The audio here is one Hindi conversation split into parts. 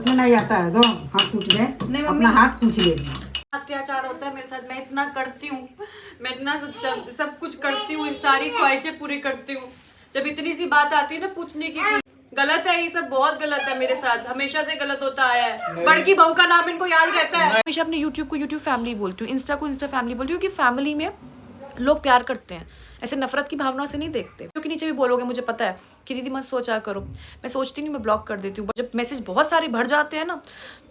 पूछना नहीं आता है, दो हाथ पूछ दे, नहीं अपना हाथ पूछ ले। अत्याचार होता है मेरे साथ, मैं इतना करती हूँ, मैं इतना सब कुछ करती हूँ, इन सारी ख्वाहिशें पूरी करती हूँ, जब इतनी सी बात आती है ना पूछने की, गलत है ये सब, बहुत गलत है मेरे साथ, हमेशा से गलत होता आया है। बड़की बहू का नाम इनको याद रहता है। हमेशा अपने यूट्यूब को यूट्यूब फैमिली बोलती हूँ, इंस्टा को इंस्टा फैमिली बोलती हूँ, क्योंकि फैमिली में लोग प्यार करते हैं, ऐसे नफरत की भावना से नहीं देखते। क्योंकि नीचे भी बोलोगे, मुझे पता है कि दीदी मत सोचा करो, मैं सोचती नहीं, मैं ब्लॉक कर देती हूँ। जब मैसेज बहुत सारे भर जाते हैं ना,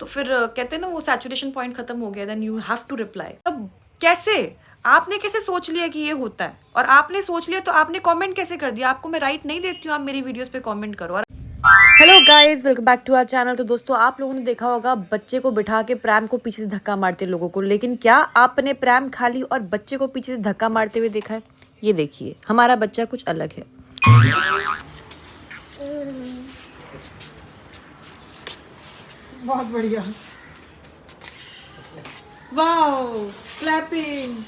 तो फिर कहते हैं ना वो सैचुरेशन पॉइंट खत्म हो गया, then you have to reply. अब कैसे आपने कैसे सोच लिया कि ये होता है, और आपने सोच लिया तो आपने कमेंट कैसे कर दिया? आपको मैं राइट नहीं देती हूँ आप मेरी वीडियोस पे कमेंट करो। और hello guys, welcome back to our channel. तो दोस्तों, आप लोगों ने देखा होगा बच्चे को बिठा के प्रैम को पीछे से धक्का मारते लोगों को, लेकिन क्या आपने प्रैम खा ली और बच्चे को पीछे से धक्का मारते हुए देखा है? ये देखिए, हमारा बच्चा कुछ अलग है। बहुत बढ़िया, वाओ, क्लैपिंग।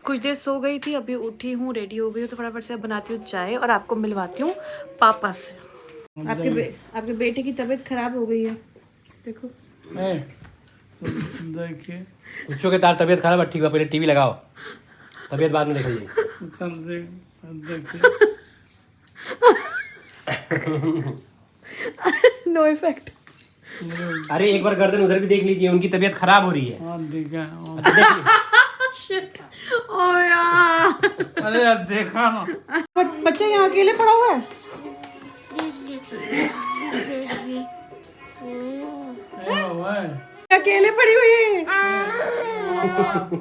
कुछ देर सो गई थी, अभी उठी हूँ, रेडी हो गई हूँ, तो फटाफट से बनाती हूँ चाय और आपको मिलवाती हूँ पापा से। आपके बेटे की तबीयत खराब हो गई है, देखो। देखिए, बच्चों के तार तबीयत खराब है, ठीक है, पहले टीवी लगाओ, तबीयत बाद में देखिए। देखिए नो इफेक्ट। अरे एक बार गर्दन उधर भी देख लीजिए, उनकी तबीयत खराब हो रही है। हाँ ठीक है। अच्छा देखिए। शिट, ओ यार। अरे यार देखा ना, बच्चा यहाँ अकेले पड़ा हुआ है। अकेले पड़ी हुई है।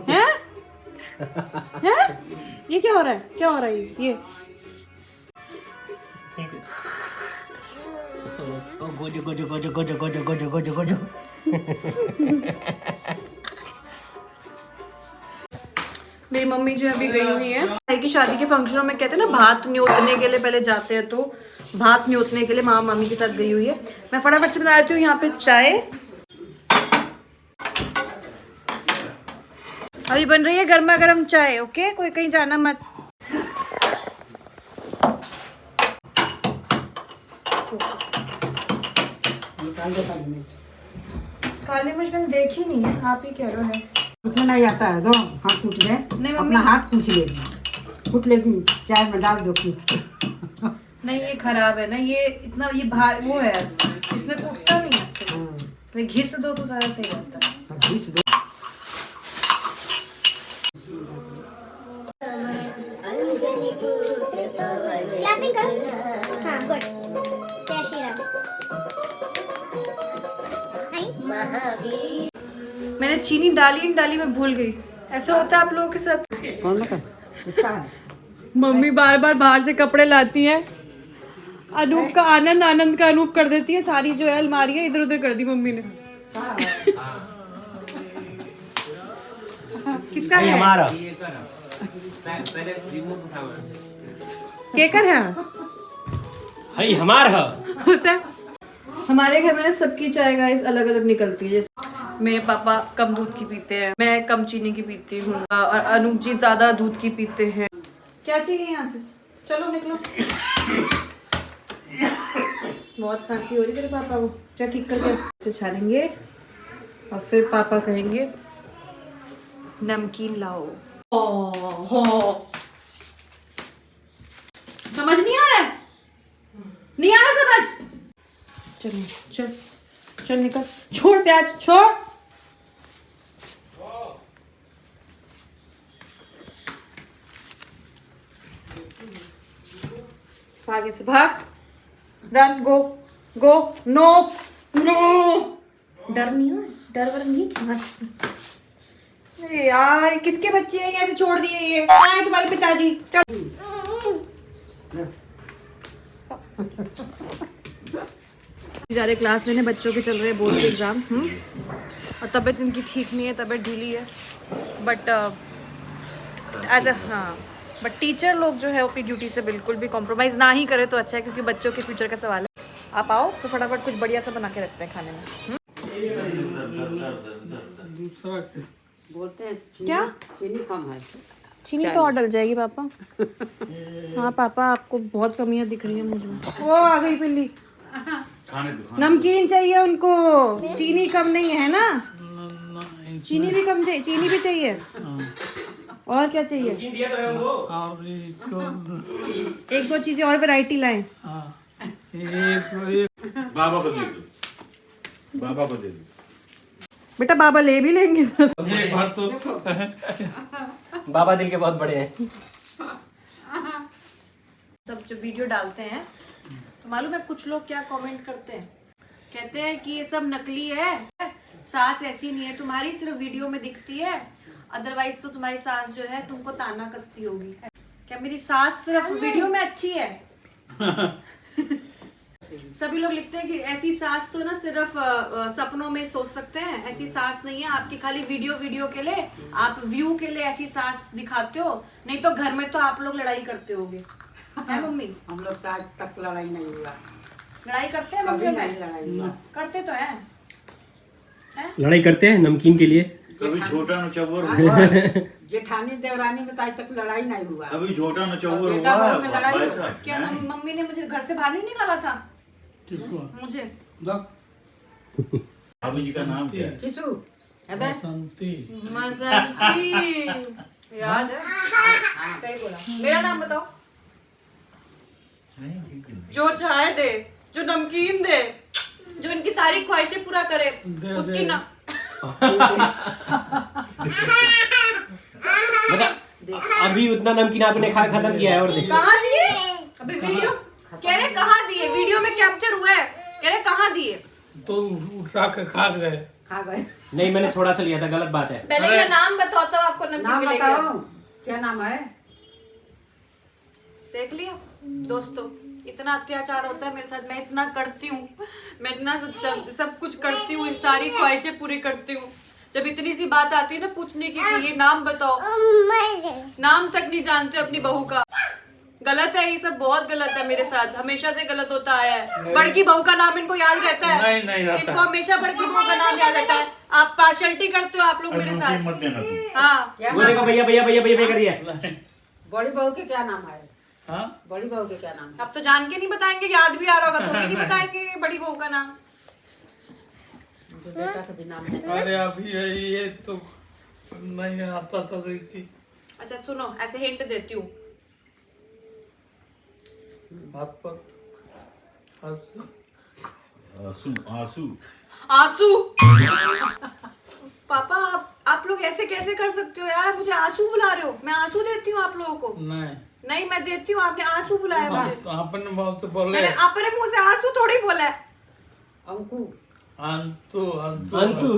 हैं? हैं? ये क्या हो रहा है? क्या हो रहा है ये? Gojo Gojo Gojo Gojo Gojo Gojo Gojo Gojo. मेरी मम्मी जो अभी गई हुई है भाई की शादी के फंक्शनों में, कहते हैं ना भात न्योतने के लिए पहले जाते हैं, तो भात न्योतने के लिए माँ मम्मी के साथ गई हुई है। मैं फटाफट से बना देती हूँ यहाँ पे चाय। अभी बन रही है गर्मा गर्म चाय, ओके, कोई कहीं जाना मत। काली मिर्च मैंने देखी नहीं है, आप ही कह रहे हो है। पूछना नहीं आता है, दो हाथ पूछ दे, नहीं अपना हाथ पूछ ले, फूट लेगी चाय में डाल दो। नहीं ये खराब है ना, ये इतना ये भार वो है, इसमें उठता नहीं है। घिस दो तो सारा सही रहता है। घिस दो। क्लैपिंग कर, हाँ गुड, जय श्री राम। मैंने चीनी डाली मैं भूल गई। ऐसा होता है आप लोगों के साथ? कौन लगा? इसका है। मम्मी बार बार बाहर से कपड़े लाती हैं, अनूप का आनंद का अनूप कर देती है, सारी जो है अलमारियां इधर उधर कर दी मम्मी ने। किसका है? हमारा केकर है? हई हमारा होता है। हमारे घर में ना सबकी चाय गाइस अलग अलग निकलती है। जैसे मेरे पापा कम दूध की पीते हैं, मैं कम चीनी की पीती हूँ, और अनूप जी ज्यादा दूध की पीते हैं। क्या चाहिए यहाँ से? चलो निकलो। बहुत खांसी हो रही तेरे पापा को, चल ठीक करके छानेंगे और फिर पापा कहेंगे नमकीन लाओ। समझ नहीं आ रहा है? नहीं आ रहा समझ? चल चल चल निकल, छोड़ प्याज, छोड़। आगे से भाग, रन, गो गो, नो नो। डर नहीं है, डर वर नहीं है। अरे यार किसके बच्चे हैं, ऐसे छोड़ दिए? ये कहाँ है तुम्हारे पिताजी? चल जा रहे क्लास लेने, बच्चों के चल रहे बोर्ड के एग्जाम। और तबीयत इनकी ठीक नहीं है, तबीयत ढीली है, बट एज अ हाँ बट टीचर लोग जो है अपनी ड्यूटी से बिल्कुल भी कॉम्प्रोमाइज़ ना ही करे तो अच्छा है, क्योंकि बच्चों के फ्यूचर का सवाल है। आप आओ तो फटाफट कुछ बढ़िया सा बना के रखते हैं खाने में। दूसरा बोलते हैं क्या चीनी कम है। चीनी तो और डल जाएगी पापा। हाँ पापा, आपको बहुत कमियां दिख रही है मुझे। वो आ गई पिल्ली। नमकीन चाहिए उनको, चीनी कम नहीं है ना? चीनी भी कम चाहिए, चीनी भी चाहिए। और क्या चाहिए? और एक दो चीजें और वैरायटी लाएं। बाबा को दे दो, बाबा को दे दो। बेटा बाबा ले भी लेंगे। एक बार तो बाबा दिल के बहुत बड़े हैं। सब जो वीडियो डालते हैं तो मालूम है कुछ लोग क्या कमेंट करते हैं, कहते हैं कि ये सब नकली है, सास ऐसी नहीं है, तुम्हारी सिर्फ वीडियो में दिखती है, अदरवाइज तो तुम्हारी सास जो है तुमको ताना कसती होगी। क्या मेरी सास सिर्फ वीडियो में अच्छी है? सभी लोग लिखते हैं कि ऐसी सास तो ना सिर्फ सपनों में सोच सकते हैं, ऐसी सास नहीं है, आपकी खाली वीडियो के लिए, आप व्यू के लिए ऐसी सास दिखाते हो, नहीं तो घर में तो आप लोग लड़ाई करते होगे, है मम्मी? हम लोग का आज तक लड़ाई नहीं हुआ, लड़ाई करते हैं मम्मी? कभी नहीं लड़ाई हुआ। करते तो हैं। लड़ाई करते हैं नमकीन के लिए। कभी छोटा नचौर हुआ, जेठानी देवरानी में तो आज तक लड़ाई नहीं हुआ। कभी छोटा नचौर बेटा हुआ बहू में लड़ाई भाई हुआ। साहब, क्या हैं? मम्मी ने मुझे घर से बाहर नहीं निकाला था? किसको? मुझे भाभी जी का नाम क्या है? किसू? अबे बसंती। मसंती याद है? सही बोला। मेरा नाम बताओ। जो चाय दे, जो नमकीन दे, जो इनकी सारी ख्वाहिशें पूरा करे, उसकी ना अभी उतना नमकीन आपने खा खत्म किया है और दे। कहाँ दिए? अभी वीडियो कह रहे कहाँ दिए? वीडियो में कैप्चर हुआ है, कह रहे कहाँ दिए? तो उठा के खा गए। खा गए। नहीं, मैंने थोड़ा सा लिया था, गलत बात है। पहले मेरा नाम बताओ तब आपको नमकीन नाम मिलेगा। बताओ, क्या नाम है? देख लिया दोस्तों, इतना अत्याचार होता है मेरे साथ, मैं इतना करती हूँ, मैं इतना सब कुछ करती हूँ, इन सारी ख्वाहिशें पूरी करती हूँ, जब इतनी सी बात आती है ना पूछने की कि ये नाम बताओ, नाम तक नहीं जानते अपनी बहू का। गलत है ये सब, बहुत गलत है मेरे साथ, हमेशा से गलत होता आया है। बड़की बहू का नाम इनको याद रहता है? नहीं रहता। इनको हमेशा बड़की बहू का नाम याद रहता है। आप पार्शलिटी करते हो आप लोग मेरे नमकीन साथ। मत देना तुम। हाँ, क्या वो देखो भैया भैया भैया भैया करिए। बड़ी बहू के क्या नाम है? हाँ? बड़ी बहू के क्या नाम है? अब तो जान के नहीं बताएंगे, याद भी आ रहा होगा तो भी नहीं बताएंगे बड़ी बहू का नाम। मुझे बेटा का भी नाम है। अरे अभी ये तो नहीं आता था देखी। अच्छा सुनो, ऐसे हिंट देती हूँ, आप पर आंसू। आंसू आंसू आंसू। पापा आप लोग ऐसे कैसे कर सकते हो यार? मुझे आंसू बुला रहे हो? मैं आंसू देती हूँ आप लोगों को? नहीं, नहीं मैं देती हूँ, आपने आंसू बुलाया मुझे। तो आपने बहुत से बोले। मैंने अपने मुंह से आंसू थोड़ी बोला है। अंकु। अंतु अंतु अंतु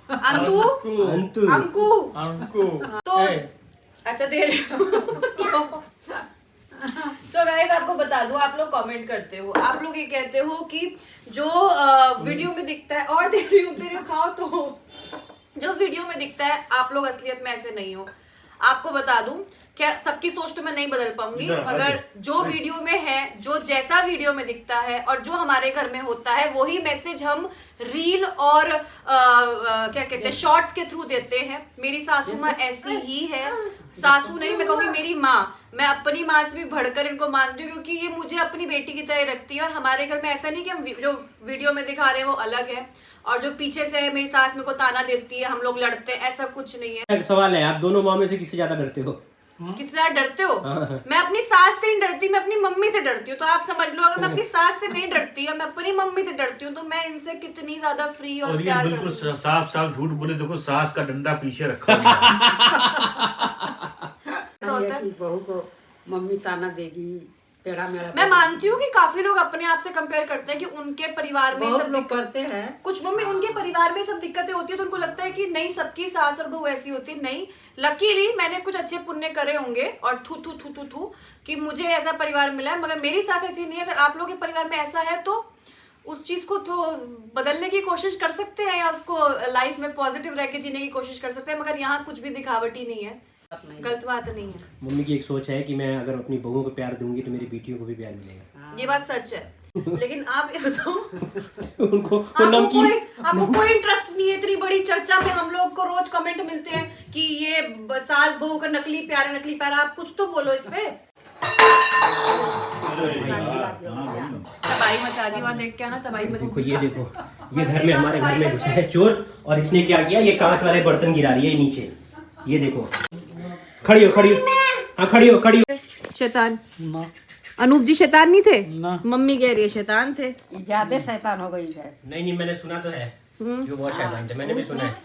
अंतु अंतु अंकु अंकु। तो ए, अच्छा दे रही हूँ। सो गाइस आपको बता दूं, आप लोग कमेंट करते हो, आप लोग ये कहते हो कि जो वीडियो में दिखता है, और दे रही हूँ खाओ तो, जो वीडियो में दिखता है आप लोग असलियत में ऐसे नहीं हो। आपको बता दूं, क्या सबकी सोच तो मैं नहीं बदल पाऊंगी, मगर जो वीडियो में है, जो जैसा वीडियो में दिखता है और जो हमारे घर में होता है, वही मैसेज हम रील और क्या कहते हैं शॉर्ट्स के थ्रू देते हैं। मेरी सासू माँ ऐसी ही है, सासू नहीं मैं कहूँगी मेरी माँ, मैं अपनी माँ से भी बढ़कर इनको मानती हूँ, क्योंकि ये मुझे अपनी बेटी की तरह रखती है। और हमारे घर में ऐसा नहीं कि हम जो वीडियो में दिखा रहे हैं वो अलग है, और जो पीछे से मेरी सास मेरे को ताना देती है, हम लोग लड़ते हैं, ऐसा कुछ नहीं है। एक सवाल है, आप दोनों माँ में से किससे ज्यादा डरते हो? किससे ज्यादा डरते हो? हाँ। मैं अपनी सास से नहीं डरती, मैं अपनी मम्मी से डरती हूँ। तो आप समझ लो, अगर मैं अपनी सास से नहीं डरती और मैं अपनी मम्मी से डरती हूँ, तो मैं इनसे कितनी ज्यादा फ्री और और ये प्यार बिल्कुल करती हूँ। साफ साफ झूठ बोले, देखो सास का डंडा पीछे रखा हुआ है। ऐसा होता है। कि बहू को मम्मी ताना देगी, टेढ़ा मेढ़ा। मैं मानती हूँ कि काफी लोग अपने आप से कंपेयर करते हैं कि उनके परिवार में बहुत सब लोग करते हैं। कुछ मम्मी उनके परिवार में सब दिक्कतें होती है, तो उनको लगता है कि नहीं सबकी सास और बहू ऐसी होती है। नहीं, लकीली मैंने कुछ अच्छे पुण्य करे होंगे और थू थू थू थू थू कि मुझे ऐसा परिवार मिला है, मगर मेरी सास ऐसी नहीं है। अगर आप लोगों के परिवार में ऐसा है तो उस चीज को तो बदलने की कोशिश कर सकते हैं, या उसको लाइफ में पॉजिटिव रह के जीने की कोशिश कर सकते हैं, मगर यहाँ कुछ भी दिखावटी नहीं है, गलत बात नहीं है। मम्मी की एक सोच है कि मैं अगर अपनी बहुओं को प्यार दूंगी तो मेरी बेटियों को भी प्यार मिलेगा। ये बात सच है। लेकिन आप ये बताओ, उनको आपको कोई इंटरेस्ट नहीं है इतनी बड़ी चर्चा में। हम लोग को रोज कमेंट मिलते हैं कि ये सास बहू का नकली प्यार है, नकली प्यार। आप कुछ तो बोलो इस पे। तबाही मचा दी वहाँ देख के आना, तबाही मचा देखो, ये देखो, ये घर में, हमारे घर में घुसा है चोर, और इसने क्या किया, ये कांच वाले बर्तन गिरा रही है नीचे। ये देखो, खड़ी हो, खड़ी हो, हाँ खड़ी हो, खड़ी हो। शैतान ना अनूप जी शैतान नहीं थे? ना मम्मी कह रही है शैतान थे। ज्यादा शैतान हो गई है। नहीं, मैंने सुना तो है कि वो बहुत शैतान थे, मैंने भी सुना है।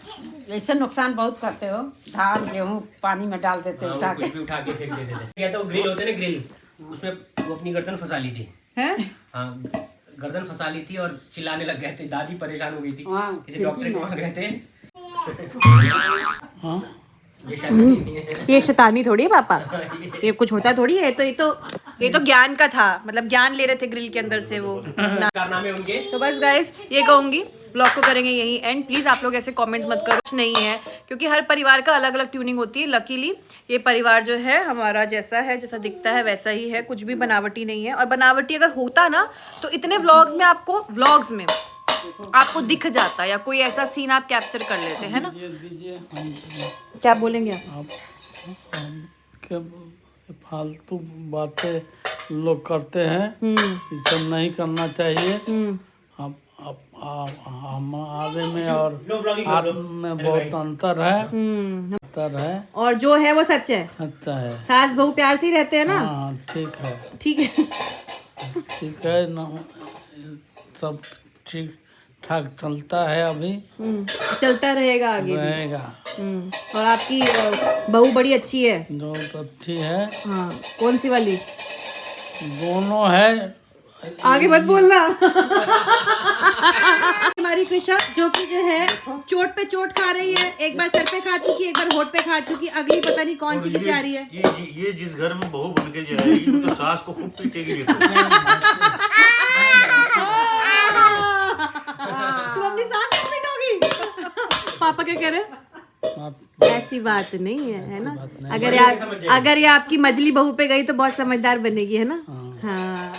ऐसे नुकसान बहुत करते हो, धान गेहूँ पानी में डाल देते हाँ, उठा वो के। कुछ भी उठा के फेंक देते थे। या तो ग्रिल होते ना, ग्रिल, उसमें वो अपनी गर्दन फंसा ली थी। हैं? हाँ, गर्दन फंसा ली थी और चिल्लाने लग गए थे। दादी परेशान हो गई थी, हाँ, किसी डॉक्टर के वहाँ गए थे। हाँ ये शैतानी नहीं है। ये शैतानी थोड़ी है पापा, ये कुछ होता थोड़ी है। ये तो ज्ञान का था, मतलब ज्ञान ले रहे थे ग्रिल के अंदर से वो ना। कारनामे उनके। तो बस गाइस ये कहूंगी, ब्लॉग को करेंगे यही एंड। प्लीज आप लोग ऐसे कमेंट्स मत करो, कुछ नहीं है, क्योंकि हर परिवार का अलग अलग ट्यूनिंग होती है। लकीली ये परिवार जो है हमारा जैसा है, जैसा दिखता है वैसा ही है, कुछ भी बनावटी नहीं है। और बनावटी अगर होता ना तो इतने व्लॉग्स में आपको दिख जाता, या कोई ऐसा सीन आप कैप्चर कर लेते हैं ना। दीजिए हम क्या बोलेंगे आप? के फालतू बातें लोग करते हैं, ये सब नहीं करना चाहिए। हम आगे में और आप में बहुत अंतर है। और जो है वो सच है, अच्छा है। सास बहू प्यार से ही रहते हैं ना। हाँ ठीक है, ठीक है। ठीक है ना, सब ठीक ठाक चलता है अभी, चलता रहेगा आगे भी। रहेगा। और आपकी बहू बड़ी अच्छी है। बहुत अच्छी है। हाँ, कौन सी वाली? दोनों है। आगे मत बोलना। हमारी कृषा जो कि जो है चोट पे चोट खा रही है, एक बार सर पे खा चुकी, एक बार होठ पे खा चुकी, अगली पता नहीं कौन सी बेचारी है। ये जिस घर में बहू बन के जाएगी वो तो सास को खूब पीटेगी। ये तो। तुम अपनी सास को पीटोगी? पापा क्या कह रहे हैं? ऐसी बात नहीं है ना। अगर ये आपकी मजली बहू पे गई तो बहुत समझदार बनेगी, है ना। हाँ।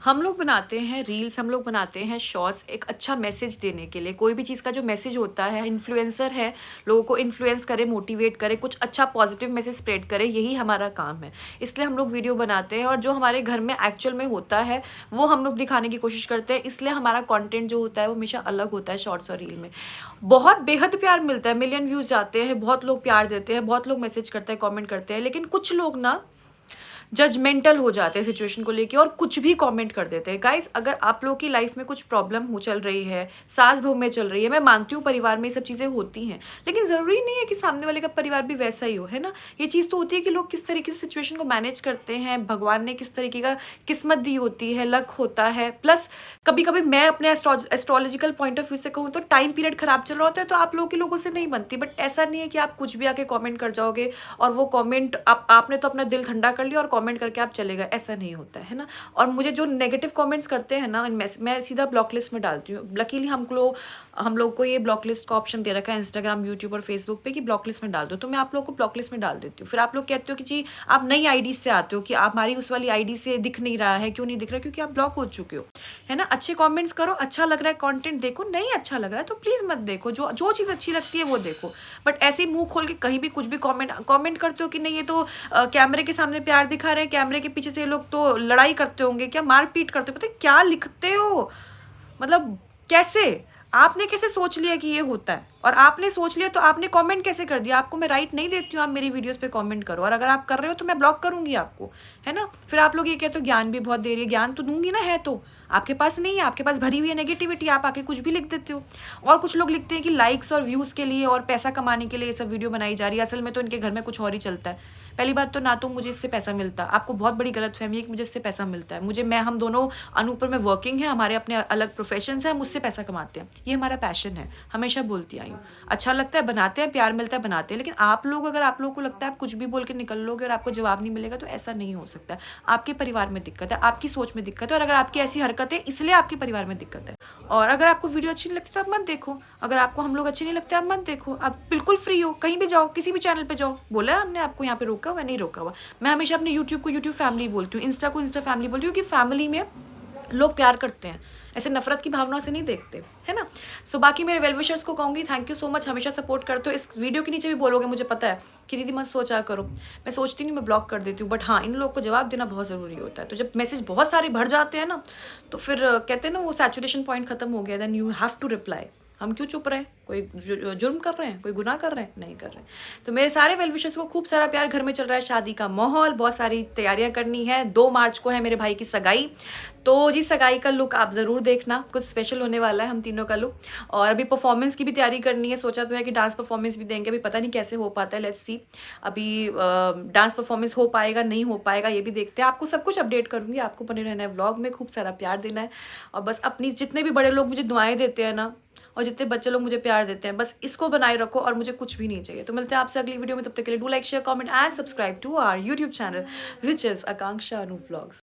हम लोग बनाते हैं रील्स, हम लोग बनाते हैं शॉर्ट्स एक अच्छा मैसेज देने के लिए। कोई भी चीज़ का जो मैसेज होता है, इन्फ्लुएंसर है, लोगों को इन्फ्लुएंस करे, मोटिवेट करे, कुछ अच्छा पॉजिटिव मैसेज स्प्रेड करे, यही हमारा काम है। इसलिए हम लोग वीडियो बनाते हैं, और जो हमारे घर में एक्चुअल में होता है वो हम लोग दिखाने की कोशिश करते हैं। इसलिए हमारा कंटेंट जो होता है वो हमेशा अलग होता है। शॉर्ट्स और रील में बहुत बेहद प्यार मिलता है, मिलियन व्यूज़ जाते हैं, बहुत लोग प्यार देते हैं, बहुत लोग मैसेज करते हैं, कॉमेंट करते हैं। लेकिन कुछ लोग ना जजमेंटल हो जाते हैं सिचुएशन को लेके और कुछ भी कमेंट कर देते हैं। गाइस, अगर आप लोगों की लाइफ में कुछ प्रॉब्लम हो चल रही है, सास बहू में चल रही है, मैं मानती हूँ परिवार में ये सब चीज़ें होती हैं, लेकिन ज़रूरी नहीं है कि सामने वाले का परिवार भी वैसा ही हो, है ना। ये चीज़ तो होती है कि लोग किस तरीके से सिचुएशन को मैनेज करते हैं, भगवान ने किस तरीके का किस्मत दी होती है, लक होता है। प्लस कभी कभी मैं अपने एस्ट्रोलॉजिकल पॉइंट ऑफ व्यू से कहूँ तो टाइम पीरियड खराब चल रहा होता है तो आप लोगों के लोगों से नहीं बनती। बट ऐसा नहीं है कि आप कुछ भी आके कॉमेंट कर जाओगे और वो कॉमेंट आपने तो अपना दिल ठंडा कर लिया और कॉमेंट करके आप चले, ऐसा नहीं होता है ना। और मुझे जो नेगेटिव कमेंट्स करते हैं ना, मैं सीधा ब्लॉक लिस्ट में डालती हूँ। लकीली हम लोग को ये ब्लॉक लिस्ट का ऑप्शन दे रखा है इंस्टाग्राम, यूट्यूब और फेसबुक पे कि ब्लॉक लिस्ट में डाल दो, तो मैं आप लोग को ब्लॉक लिस्ट में डाल देती हूँ। फिर आप लोग कहते हो कि जी आप नई आईडी से आते हो, कि आप हमारी उस वाली आईडी से दिख नहीं रहा है, क्यों नहीं दिख रहा, क्योंकि आप ब्लॉक हो चुके हो, है ना। अच्छे कॉमेंट्स करो, अच्छा लग रहा है कंटेंट देखो, नहीं अच्छा लग रहा है तो प्लीज़ मत देखो, जो चीज़ अच्छी लगती है वो देखो। बट ऐसे ही मुँह खोल के कहीं भी कुछ भी कॉमेंट करते हो कि नहीं ये तो कैमरे के सामने प्यार दिखा रहे हैं, कैमरे के पीछे से लोग तो लड़ाई करते होंगे, क्या मारपीट करते हो, पता है क्या लिखते हो, मतलब कैसे आपने कैसे सोच लिया कि ये होता है। और आपने सोच लिया तो आपने कमेंट कैसे कर दिया। आपको मैं राइट नहीं देती हूँ आप मेरी वीडियोस पे कमेंट करो, और अगर आप कर रहे हो तो मैं ब्लॉक करूंगी आपको, है ना। फिर आप लोग ये कहते हो ज्ञान भी बहुत दे रही है, ज्ञान तो दूंगी ना, है तो आपके पास नहीं है, आपके पास भरी हुई है नेगेटिविटी, आप आके कुछ भी लिख देते हो। और कुछ लोग लिखते हैं कि लाइक्स और व्यूज़ के लिए और पैसा कमाने के लिए ये सब वीडियो बनाई जा रही है, असल में तो इनके घर में कुछ और ही चलता है। पहली बात तो ना तो मुझे इससे पैसा मिलता, आपको बहुत बड़ी गलतफहमी है कि मुझे इससे पैसा मिलता है। हम दोनों अनूपर में वर्किंग है, हमारे अपने अलग प्रोफेशंस हैं, हम उससे पैसा कमाते हैं, ये हमारा पैशन है, हमेशा बोलती आई आई हूँ। अच्छा लगता है बनाते हैं, प्यार मिलता है बनाते हैं, लेकिन आप लोग अगर आप लोगों को लगता है आप कुछ भी बोल के निकल लोगे और आपको जवाब नहीं मिलेगा, तो ऐसा नहीं हो सकता है। आपके परिवार में दिक्कत है, आपकी सोच में दिक्कत है, और अगर आपकी ऐसी हरकत है इसलिए आपके परिवार में दिक्कत है। और अगर आपको वीडियो अच्छी नहीं लगती तो आप मत देखो, अगर आपको हम लोग अच्छे नहीं लगते आप मत देखो, आप बिल्कुल फ्री हो, कहीं भी जाओ, किसी भी चैनल पे जाओ। बोला है हमने आपको यहाँ पे रोका हुआ, नहीं रोका हुआ। मैं हमेशा अपने यूट्यूब को यूट्यूब फैमिली बोलती हूँ, इंस्टा को इंस्टा फैमिली बोलती हूँ, क्योंकि फैमिली में लोग प्यार करते हैं, ऐसे नफरत की भावना से नहीं देखते, है ना। सो बाकी मेरे वेल विशर्स को कहूँगी थैंक यू सो मच, हमेशा सपोर्ट करते हो। इस वीडियो के नीचे भी बोलोगे, मुझे पता है कि दीदी मत सोचा करो, मैं सोचती नहीं, मैं ब्लॉक कर देती हूँ, बट हाँ इन लोगों को जवाब देना बहुत ज़रूरी होता है। तो जब मैसेज बहुत सारे भर जाते हैं ना, तो फिर कहते हैं ना वो सैचुरेशन पॉइंट खत्म हो गया, then you have to reply. हम क्यों चुप रहे हैं, कोई जुर्म कर रहे हैं, कोई गुनाह कर रहे हैं, नहीं कर रहे। तो मेरे सारे वेल विशर्स को खूब सारा प्यार। घर में चल रहा है शादी का माहौल, बहुत सारी तैयारियां करनी है। 2 मार्च को है मेरे भाई की सगाई, तो जी सगाई का लुक आप ज़रूर देखना, कुछ स्पेशल होने वाला है हम तीनों का लुक। और अभी परफॉर्मेंस की भी तैयारी करनी है, सोचा तो है कि डांस परफॉर्मेंस भी देंगे, अभी पता नहीं कैसे हो पाता है, लेट्स सी। अभी डांस परफॉर्मेंस हो पाएगा नहीं हो पाएगा ये भी देखते हैं, आपको सब कुछ अपडेट करूँगी। आपको बने रहना है व्लॉग में, खूब सारा प्यार देना है, और बस अपनी जितने भी बड़े लोग मुझे दुआएं देते हैं ना, और जितने बच्चे लोग मुझे प्यार देते हैं, बस इसको बनाए रखो और मुझे कुछ भी नहीं चाहिए। तो मिलते हैं आपसे अगली वीडियो में, तब तक के लिए do like share comment and subscribe to our YouTube channel which is Akanksha Anoop vlogs.